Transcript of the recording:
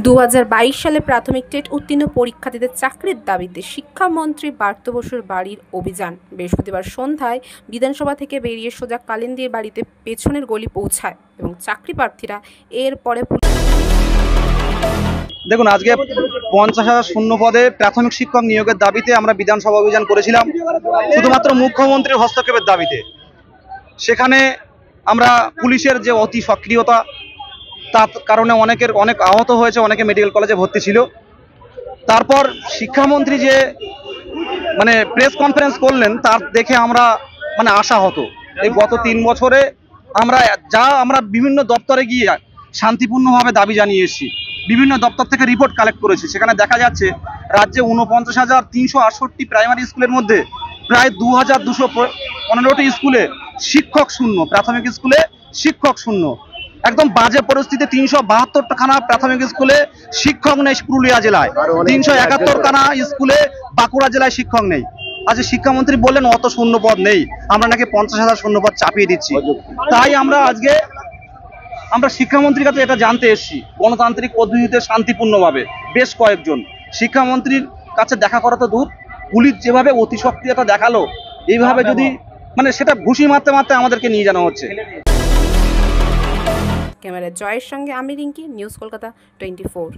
2022 সালে প্রাথমিক টেট উত্তীর্ণ পরীক্ষার্থীদের চাকরির দাবিতে শিক্ষামন্ত্রী পার্থ বসুর বাড়ির অভিযান। বৃহস্পতিবার সন্ধ্যায় বিধানসভা থেকে বেরিয়ে সোজা কালিন্দির বাড়িতে পেছনের গলি পৌঁছায় এবং চাকরি প্রার্থীরা এরপরে দেখুন, আজকে 50,000 শূন্য পদে প্রাথমিক শিক্ষক নিয়োগের দাবিতে আমরা বিধানসভা অভিযান করেছিলাম, শুধুমাত্র মুখ্যমন্ত্রীর হস্তক্ষেপের দাবিতে। সেখানে আমরা পুলিশের যে অতি সক্রিয়তা, তার কারণে অনেক আহত হয়েছে, অনেকে মেডিকেল কলেজে ভর্তি ছিল। তারপর শিক্ষামন্ত্রী যে প্রেস কনফারেন্স করলেন, তার দেখে আমরা আশাহত। এই গত 3 বছরে আমরা বিভিন্ন দপ্তরে গিয়ে শান্তিপূর্ণভাবে দাবি জানিয়ে এসেছি, বিভিন্ন দপ্তর থেকে রিপোর্ট কালেক্ট করেছি। সেখানে দেখা যাচ্ছে রাজ্যে 49,368 প্রাইমারি স্কুলের মধ্যে প্রায় 2,215টি স্কুলে শিক্ষক শূন্য, প্রাথমিক স্কুলে শিক্ষক শূন্য। একদম বাজে পরিস্থিতি। 372খানা প্রাথমিক স্কুলে শিক্ষক নেই পুরুলিয়া জেলায়, 371খানা স্কুলে বাঁকুড়া জেলায় শিক্ষক নেই। আজ শিক্ষামন্ত্রী বললেন অত শূন্য পদ নেই, আমরা নাকি 50,000 শূন্য পদ চাপিয়ে দিচ্ছি। তাই আমরা শিক্ষামন্ত্রীর কাছে এটা জানতে এসেছি, গণতান্ত্রিক পদ্ধতিতে শান্তিপূর্ণভাবে বেশ কয়েকজন শিক্ষামন্ত্রীর কাছে দেখা করা তো দূর, পুলিশ যেভাবে অতি সক্রিয়তা দেখালো, এইভাবে যদি সেটা ঘুষি মারতে মারতে আমাদেরকে নিয়ে যাওয়া হচ্ছে। ক্যামেরা জয়ের সঙ্গে আমি রিঙ্কি, নিউজ কলকাতা 24।